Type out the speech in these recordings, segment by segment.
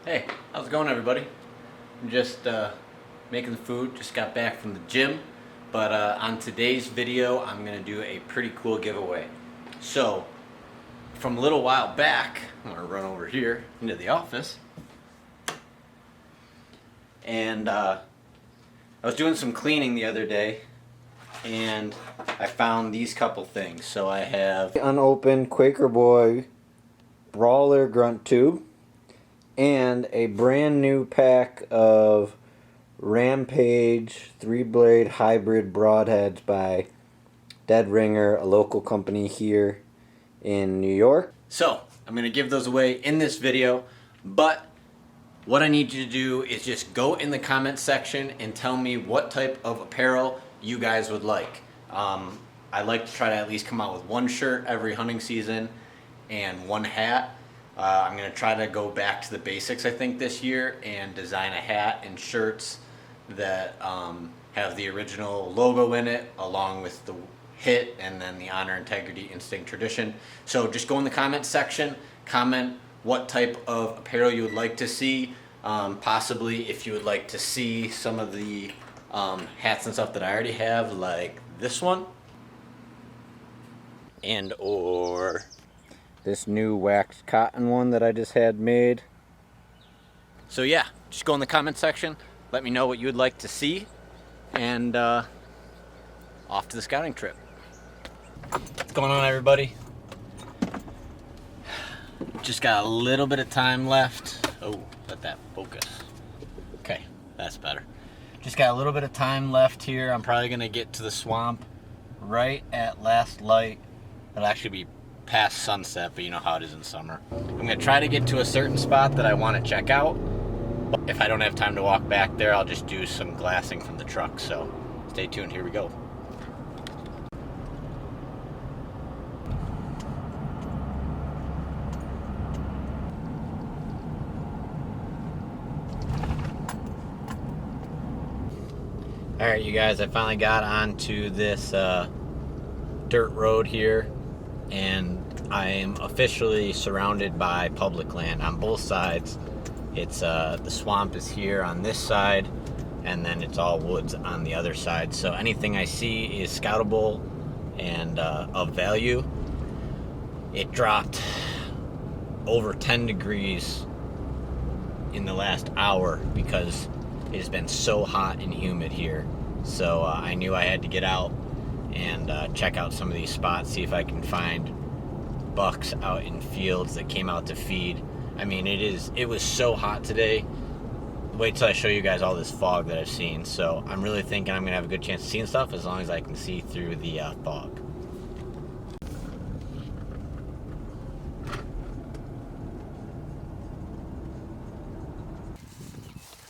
Hey, how's it going, everybody? I'm just making the food, just got back from the gym, but on today's video I'm going to do a pretty cool giveaway. So, from a little while back, I'm going to run over here into the office, and I was doing some cleaning the other day, and I found these couple things. So I have unopened Quaker Boy Brawler Grunt Tube and a brand new pack of Rampage 3-blade hybrid broadheads by Dead Ringer, a local company here in New York. So, I'm going to give those away in this video, but what I need you to do is just go in the comment section and tell me what type of apparel you guys would like. I like to try to at least come out with one shirt every hunting season and one hat. I'm going to try to go back to the basics, I think, this year and design a hat and shirts that have the original logo in it, along with the HIIT and then the honor, integrity, instinct, tradition. So just go in the comment section, comment what type of apparel you would like to see, possibly if you would like to see some of the hats and stuff that I already have, like this one, and or This new waxed cotton one that I just had made. so yeah, just go in the comment section, let me know what you would like to see, and off to the scouting trip. What's going on, everybody? Just got a little bit of time left. Oh, let that focus. Okay, that's better. Just got a little bit of time left here. I'm probably gonna get to the swamp right at last light. It'll actually be past sunset, but you know how it is in summer. I'm gonna try to get to a certain spot that I want to check out. If I don't have time to walk back there, I'll just do some glassing from the truck. So stay tuned, here we go. Alright, you guys, I finally got onto this dirt road here, and I am officially surrounded by public land on both sides. It's the swamp is here on this side, and then it's all woods on the other side. So anything I see is scoutable and of value. It dropped over 10 degrees in the last hour because it has been so hot and humid here. So I knew I had to get out and check out some of these spots, see if I can find bucks out in fields that came out to feed. I mean, it was so hot today. Wait till I show you guys all this fog that I've seen. So I'm really thinking I'm gonna have a good chance of seeing stuff as long as I can see through the fog.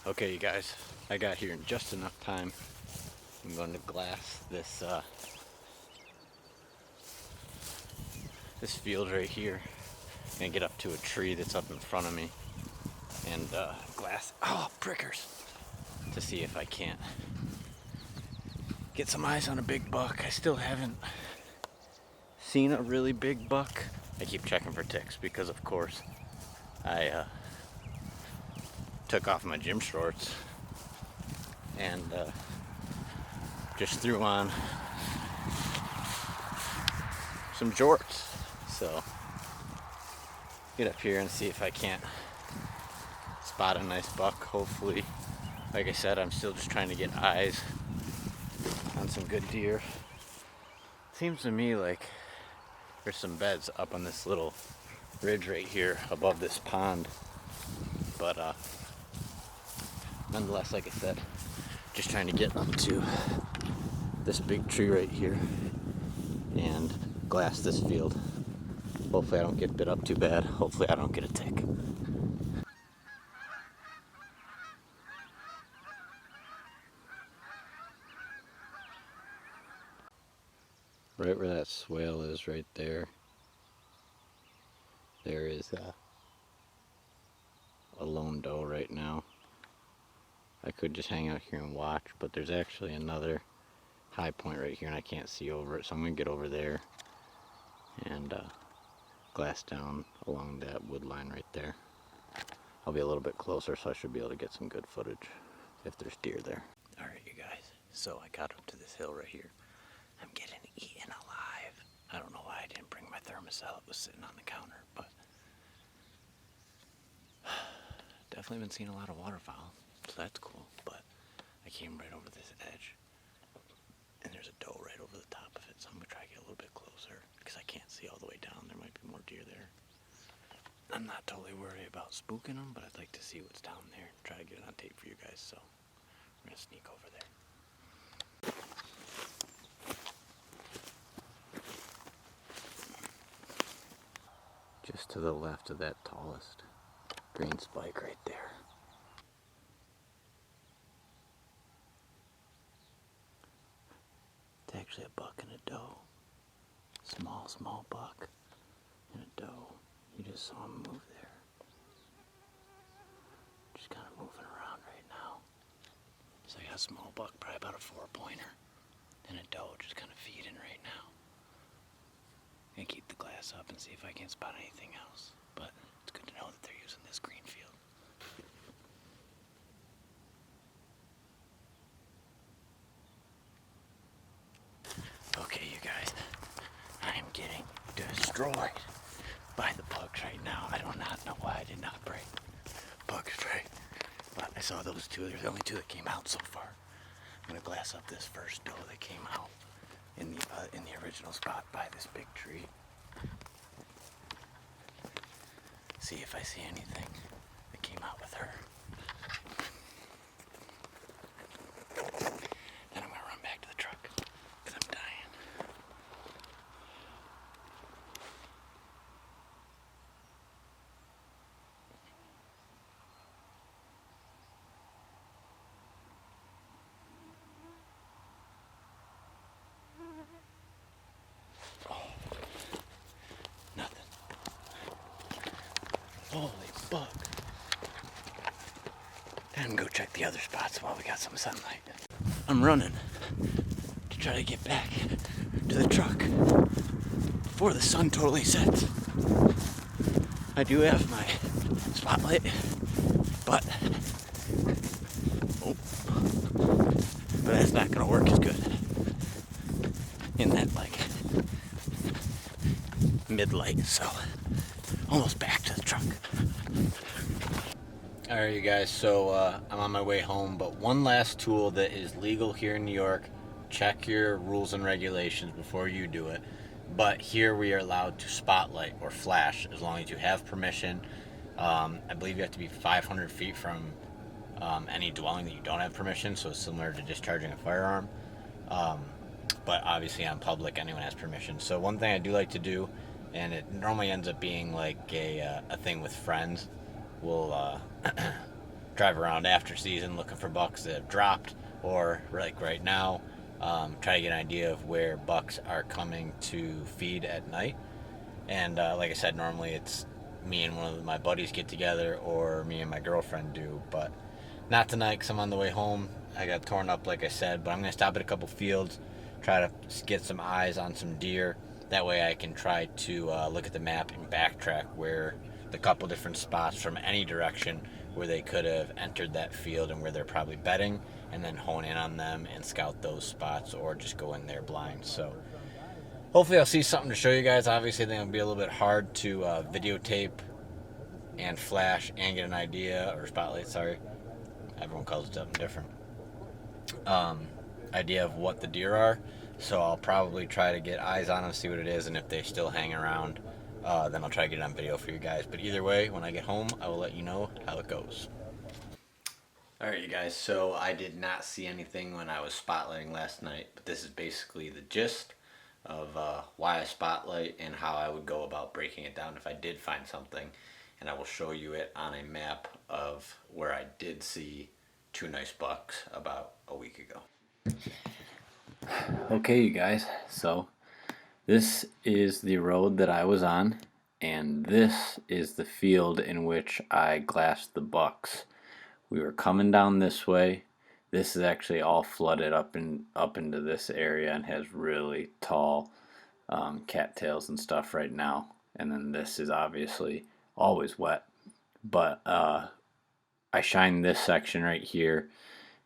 Okay, you guys, I got here in just enough time. I'm going to glass this this field right here and get up to a tree that's up in front of me and glass, oh, prickers, to see if I can't get some eyes on a big buck. I still haven't seen a really big buck. I keep checking for ticks because, of course, I took off my gym shorts and just threw on some jorts. So get up here and see if I can't spot a nice buck. Hopefully, like I said, I'm still just trying to get eyes on some good deer. Seems to me like there's some beds up on this little ridge right here above this pond, but nonetheless, like I said, just trying to get up to this big tree right here and glass this field. Hopefully I don't get bit up too bad. Hopefully I don't get a tick. Right where that swale is right there, there is a lone doe right now. I could just hang out here and watch, but there's actually another high point right here and I can't see over it, so I'm gonna get over there and glass down along that wood line right there. I'll be a little bit closer, so I should be able to get some good footage if there's deer there. All right, you guys. So I got up to this hill right here. I'm getting eaten alive. I don't know why I didn't bring my thermosol. It was sitting on the counter, but definitely been seeing a lot of waterfowl, so that's cool. But I came right over this edge, and there's a doe right over the top of it, so I'm gonna try to get a little bit closer because I can't see all the way down. There might be more deer there. I'm not totally worried about spooking them, but I'd like to see what's down there and try to get it on tape for you guys, so we're gonna sneak over there. Just to the left of that tallest green spike right there. It's actually a buck and a doe. Small buck and a doe. You just saw him move there. Just kind of moving around right now. So I got a small buck, probably about a 4-pointer, and a doe just kind of feeding right now. Gonna keep the glass up and see if I can spot anything else. But it's good to know that they're using this green field. Okay, you guys, I am getting destroyed by the bugs right now. I do not know why I did not break bug spray, but I saw those two. There's the only two that came out so far. I'm gonna glass up this first doe that came out in the original spot by this big tree. See if I see anything that came out with her. Then I'm gonna run back to the truck because I'm dying. Nothing. Holy bug. And go check the other spots while we got some sunlight. I'm running to try to get back to the truck before the sun totally sets. I do have my spotlight, but that's not gonna work as good in that mid-light, so almost back to the truck. Alright, you guys, so I'm on my way home, but one last tool that is legal here in New York. Check your rules and regulations before you do it. But here we are allowed to spotlight or flash as long as you have permission. I believe you have to be 500 feet from any dwelling that you don't have permission, so it's similar to discharging a firearm. But obviously on public, anyone has permission. So one thing I do like to do, and it normally ends up being like a thing with friends, we'll drive around after season looking for bucks that have dropped, or like right now, try to get an idea of where bucks are coming to feed at night. And like I said, normally it's me and one of my buddies get together, or me and my girlfriend do, but not tonight because I'm on the way home. I got torn up, like I said, but I'm going to stop at a couple fields, try to get some eyes on some deer. That way I can try to look at the map and backtrack where the couple different spots from any direction where they could have entered that field and where they're probably bedding, and then hone in on them and scout those spots, or just go in there blind. So hopefully I'll see something to show you guys. Obviously I think it'll be a little bit hard to videotape and flash and get an idea, or spotlight, sorry. Everyone calls it something different. Idea of what the deer are. So I'll probably try to get eyes on them, see what it is, and if they still hang around, then I'll try to get it on video for you guys. But either way, when I get home, I will let you know how it goes. Alright, you guys, so I did not see anything when I was spotlighting last night, but this is basically the gist of why I spotlight and how I would go about breaking it down if I did find something. And I will show you it on a map of where I did see two nice bucks about a week ago. Okay, you guys, so this is the road that I was on, and this is the field in which I glassed the bucks. We were coming down this way. This is actually all flooded up into this area and has really tall cattails and stuff right now. And then this is obviously always wet. But I shined this section right here.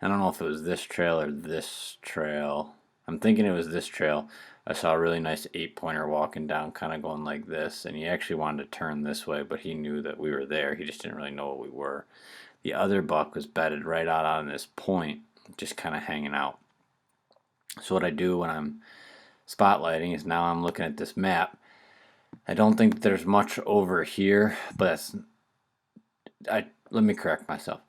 I don't know if it was this trail or this trail. I'm thinking it was this trail. I saw a really nice 8-pointer walking down, kind of going like this, and he actually wanted to turn this way, but he knew that we were there. He just didn't really know what we were. The other buck was bedded right out on this point, just kind of hanging out. So what I do when I'm spotlighting is now I'm looking at this map. I don't think there's much over here, but let me correct myself.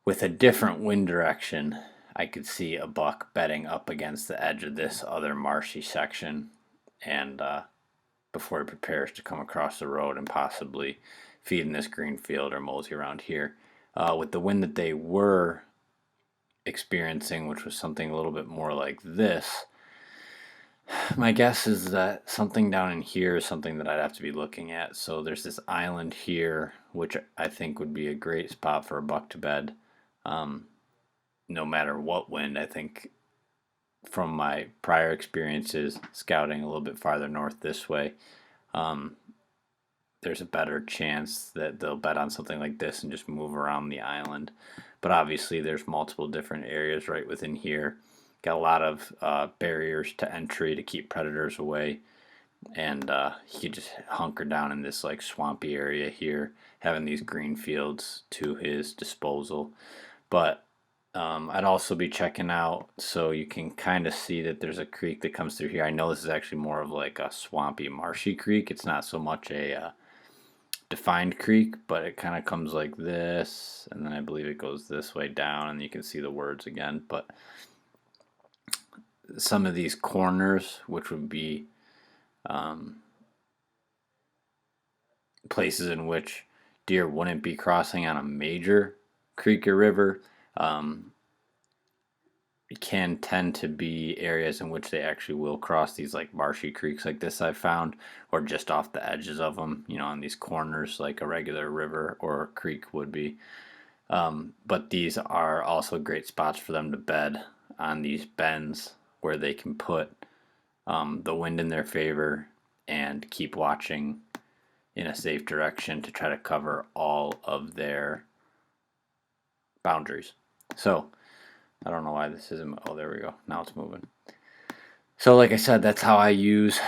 With a different wind direction, I could see a buck bedding up against the edge of this other marshy section, and before he prepares to come across the road and possibly feed in this green field or mosey around here. With the wind that they were experiencing, which was something a little bit more like this, my guess is that something down in here is something that I'd have to be looking at. So there's this island here, which I think would be a great spot for a buck to bed. No matter what wind. I think from my prior experiences scouting a little bit farther north this way, there's a better chance that they'll bet on something like this and just move around the island. But obviously there's multiple different areas right within here. Got a lot of barriers to entry to keep predators away, and he could just hunker down in this like swampy area here, having these green fields to his disposal. But I'd also be checking out, so you can kind of see that there's a creek that comes through here. I know this is actually more of like a swampy, marshy creek. It's not so much a defined creek, but it kind of comes like this, and then I believe it goes this way down, and you can see the words again. But some of these corners, which would be places in which deer wouldn't be crossing on a major creek or river, can tend to be areas in which they actually will cross these like marshy creeks like this I've found, or just off the edges of them, on these corners like a regular river or creek would be. But these are also great spots for them to bed on these bends where they can put the wind in their favor and keep watching in a safe direction to try to cover all of their boundaries. So I don't know why this isn't. Oh, there we go. Now it's moving. So like I said, that's how I use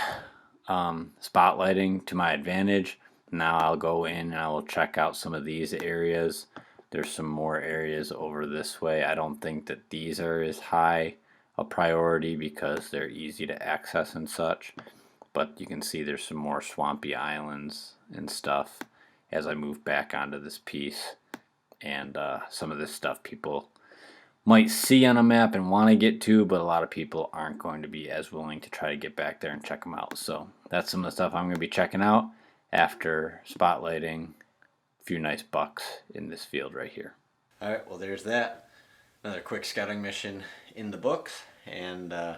spotlighting to my advantage. Now I'll go in and I will check out some of these areas. There's some more areas over this way. I don't think that these are as high a priority because they're easy to access and such. But you can see there's some more swampy islands and stuff as I move back onto this piece. And some of this stuff people might see on a map and want to get to, but a lot of people aren't going to be as willing to try to get back there and check them out. So that's some of the stuff I'm going to be checking out after spotlighting a few nice bucks in this field right here. All right, well, there's that. Another quick scouting mission in the books, and I'm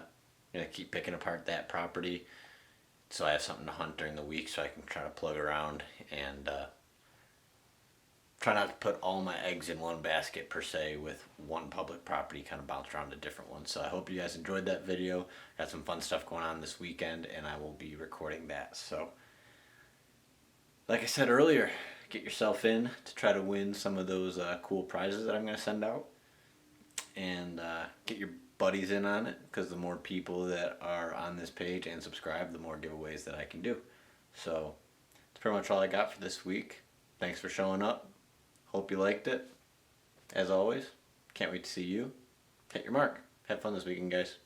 going to keep picking apart that property so I have something to hunt during the week so I can try to plug around and try not to put all my eggs in one basket per se with one public property, kind of bounce around to different ones. So I hope you guys enjoyed that video. Got some fun stuff going on this weekend and I will be recording that. So like I said earlier, get yourself in to try to win some of those cool prizes that I'm going to send out, and get your buddies in on it, because the more people that are on this page and subscribe, the more giveaways that I can do. So that's pretty much all I got for this week. Thanks for showing up. Hope you liked it. As always, can't wait to see you. Hit your mark. Have fun this weekend, guys.